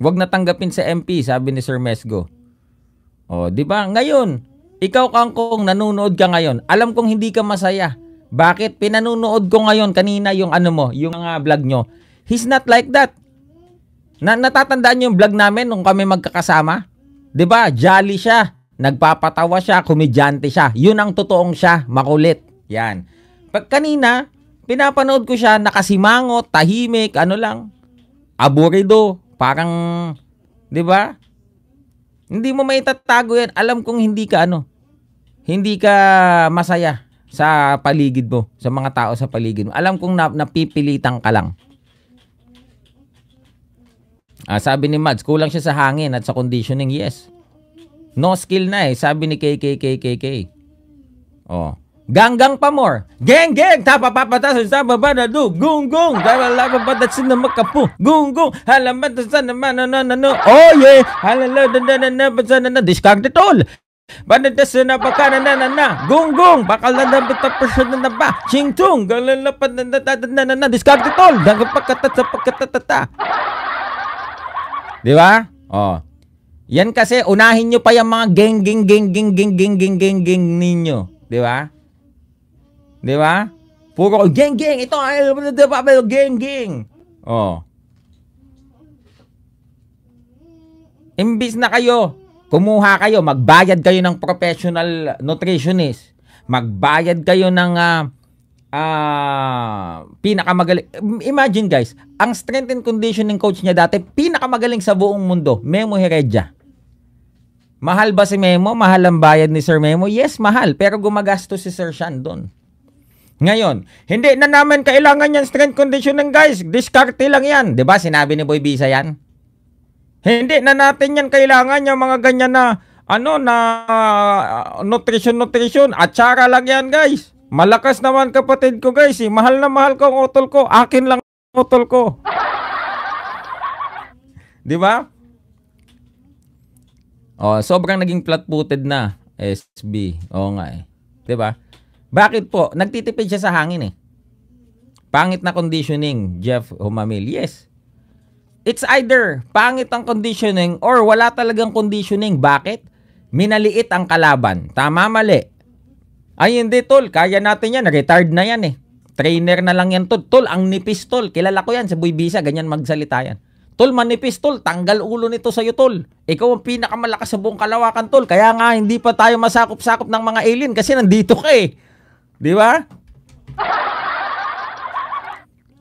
Huwag na tanggapin sa MP, sabi ni Sir Mesgo. O, di ba? Ngayon, ikaw kung nanonood ka ngayon, alam kong hindi ka masaya. Bakit? Pinanunood ko ngayon kanina yung ano mo, yung mga vlog nyo. He's not like that. Natatandaan niyo yung vlog namin nung kami magkakasama? 'Di ba? Jolly siya, nagpapatawa siya, komedyante siya. 'Yun ang totoong siya, makulit. 'Yan. Pag kanina, pinapanood ko siya nakasimangot, tahimik, ano lang. Aburido, parang 'di ba? Hindi mo maitatago 'yan. Alam kong hindi ka hindi ka masaya sa paligid mo, sa mga tao sa paligid mo. Alam kong napipilitan ka lang. Sabi ni Mads, kulang siya sa hangin at sa conditioning. Yes. No skill na sabi ni KKKKK. Oh. Ganggang pa more. Geng geng, tapapapatas sa baba na do. Gung gung, tapapapatas na makapu. Gung gung, halaman sa naman no. Oh yeah, halala na discard it all. Banadas na baka na. Gung gung, bakal na person na ba. Ching tung, galalapad na discard it all. Dagag pagkatat sa pagkatata. Di ba? Oh. Yan kasi unahin nyo pa yung mga geng ninyo, di ba? Di ba? Puro geng ito geng. Oh. Imbis na kumuha kayo, magbayad kayo ng professional nutritionist. Magbayad kayo ng pinakamagaling. Imagine guys, ang strength and conditioning coach niya dati, pinakamagaling sa buong mundo, Memo Heredia. Mahal ba si Memo? Mahal ang bayad ni Sir Memo? Yes, mahal. Pero gumagastos si Sir Sean doon. Ngayon, hindi na naman kailangan yan strength conditioning guys. Diskarte lang yan. Diba sinabi ni Boy Bisa yan? Hindi na natin yan kailangan yung mga ganyan na nutrition. Atsara lang yan guys. Malakas naman kapatid ko guys. Mahal na mahal ko ang utol ko. Akin lang ang utol ko. Di ba? Oh, sobrang naging flat-footed na SB. Oo nga Di ba? Bakit po? Nagtitipid siya sa hangin Pangit na conditioning, Jeff Humamil. Yes. It's either pangit ang conditioning or wala talagang conditioning. Bakit? Minaliit ang kalaban. Tama, mali. Ay, hindi, tol. Kaya natin yan. Retired na yan Trainer na lang yan, tol. Tol, ang nipis, tol. Kilala ko yan sa Boy Bisa. Ganyan magsalita yan. Tol, manipis, tol. Tanggal ulo nito sa'yo, tol. Ikaw ang pinakamalakas sa buong kalawakan, tol. Kaya nga, hindi pa tayo masakop-sakop ng mga alien kasi nandito ka Di ba?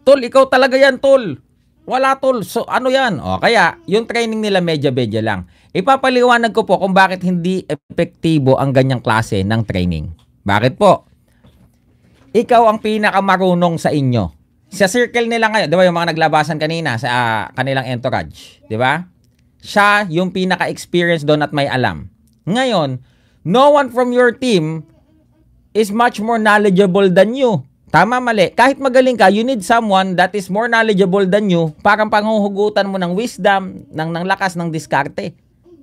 Tol, ikaw talaga yan, tol. Wala, tol. So, ano yan? O, kaya, yung training nila medya-bedya lang. Ipapaliwanag ko po kung bakit hindi epektibo ang ganyang klase ng training. Bakit po? Ikaw ang pinakamarunong sa inyo. Sa circle nila ngayon, di ba yung mga naglabasan kanina sa kanilang entourage, di ba? Siya yung pinaka-experience doon at may alam. Ngayon, no one from your team is much more knowledgeable than you. Tama, mali. Kahit magaling ka, you need someone that is more knowledgeable than you. Parang panghuhugutan mo ng wisdom, ng lakas, ng diskarte.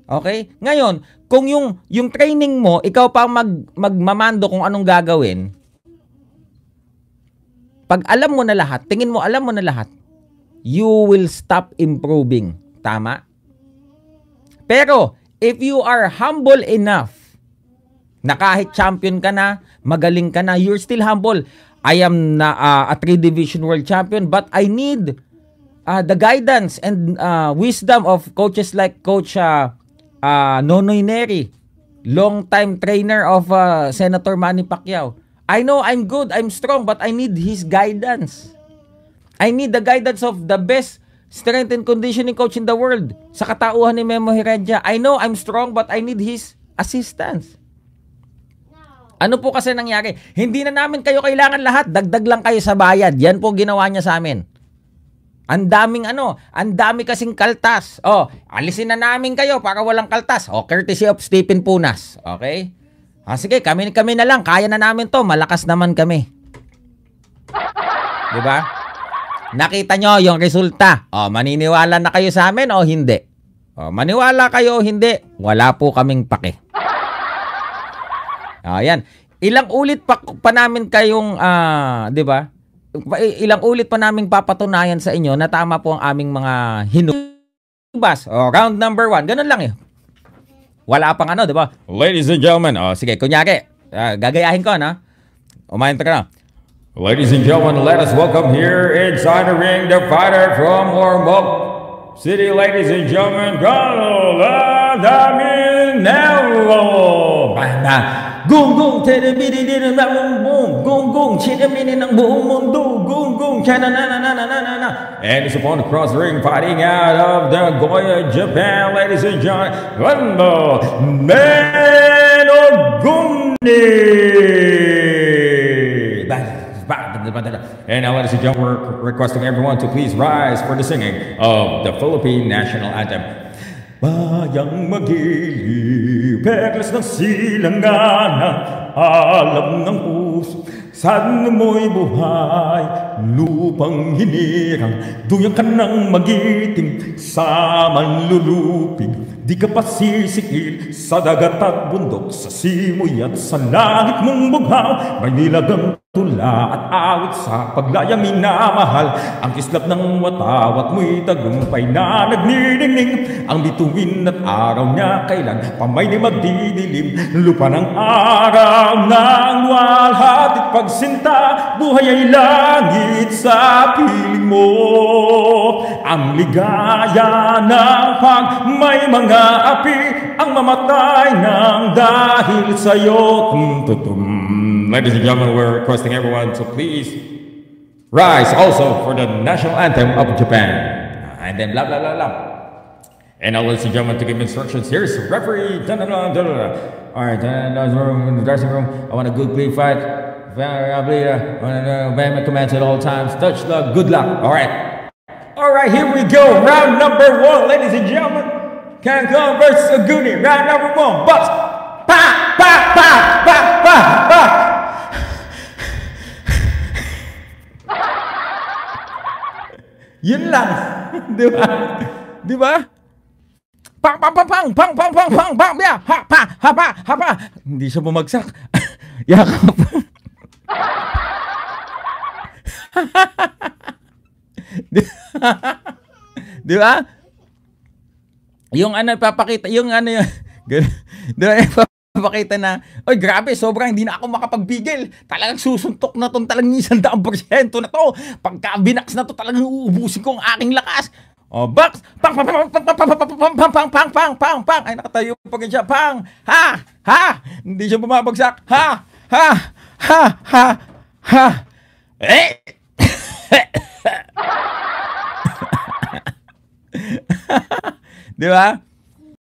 Okay? Ngayon, kung yung training mo, ikaw pa magmamando kung anong gagawin, pag alam mo na lahat, tingin mo alam mo na lahat, you will stop improving. Tama? Pero, if you are humble enough, na kahit champion ka na, magaling ka na, you're still humble. I am a 3-division world champion, but I need the guidance and wisdom of coaches like Coach Nonoy Neri, long-time trainer of Senator Manny Pacquiao. I know I'm good, I'm strong, but I need his guidance. I need the guidance of the best strength and conditioning coach in the world. Sa katauhan ni Memo Heredia, I know I'm strong, but I need his assistance. Ano po kasi nangyari? Hindi na namin kayo kailangan lahat. Dagdag lang kayo sa bayad. Yan po ginawa niya sa amin. Ang dami kasing kaltas. Oh, alisin na namin kayo para walang kaltas. Oh, courtesy of Stephen Punas. Okay? Sige, kami na lang. Kaya na namin to. Malakas naman kami. Diba? Nakita nyo yung resulta. Oh, maniniwala na kayo sa amin o hindi? Oh, maniwala kayo o hindi? Wala po kaming pake. Ayan. Ilang ulit pa namin kayong, di ba? Ilang ulit pa namin papatunayan sa inyo na tama po ang aming mga Bas. Round number 1. Ganun lang eh. Wala pang ano, di ba? Ladies and gentlemen. Sige, kunyari. Gagayahin ko, na. Umayin ka na. Ladies and gentlemen, let us welcome here inside the ring the fighter from Ormoc City, ladies and gentlemen, Carlo Daminello. Gung-gung, tedemini ng buong gung-gung, chidemini ng buong mundo, gung-gung, na. And it's upon the cross ring fighting out of Nagoya, Japan, ladies and gentlemen, Rando Menogundi. And now, ladies and gentlemen, we're requesting everyone to please rise for the singing of the Philippine National Anthem. Bayang magili, peklas ng silanganan, alam ng puso, saan mo'y buhay, lupang hinirang, duyan ka ng magiting, sa manlulupig, di ka pa sisikil, sa dagat at bundok, sa simoy at sa langit mong bughaw, may nilagang tula at awit sa paglayang minamahal, ang kislap ng watawat mo'y tagumpay na nagniningning, ang bituin at araw niya kailan pamay di magdidilim, lupa ng araw ng walhatit pagsinta, buhay ay langit sa piling mo, ang ligaya ng pag may mga api, ang mamatay ng dahil sa'yo. Ladies and gentlemen, we're requesting everyone to please rise also for the national anthem of Japan. And then blah, blah, blah, blah. And now, ladies and gentlemen, to give instructions, here's referee. All right, in the dressing room, I want a good, clean fight. Bam commands at all times. Touch luck, good luck. All right. All right, here we go. Round number 1, ladies and gentlemen. Cancun versus Aguni. Round number 1. Bust. Pa, pa, pa, pa, pa, pa. Yun lang. Di ba? Di ba? Pang, pang, pang, pang, pang, pang, pang, pang, pang, ha, pa, ha, pa, ha, pa. Hindi siya bumagsak. Yakap. Di ba? Yung ano, papakita, yung ano yun. Di ba? Pakita na, oy grabe, sobrang hindi na ako makapagpigil. Talagang susuntok na to, talagang 100% na to. Pagka binaks na to, talagang uubusin ko ang aking lakas. Oh, box! Pang, pang, pang, pang, pang, pang, pang, pang, pang, pang, pang, pang, pang. Ay, nakatayo pa rin siya. Pang! Ha! Ha! Hindi siya bumabagsak. Ha! Ha! Ha! Ha! Ha! Eh! Di ba?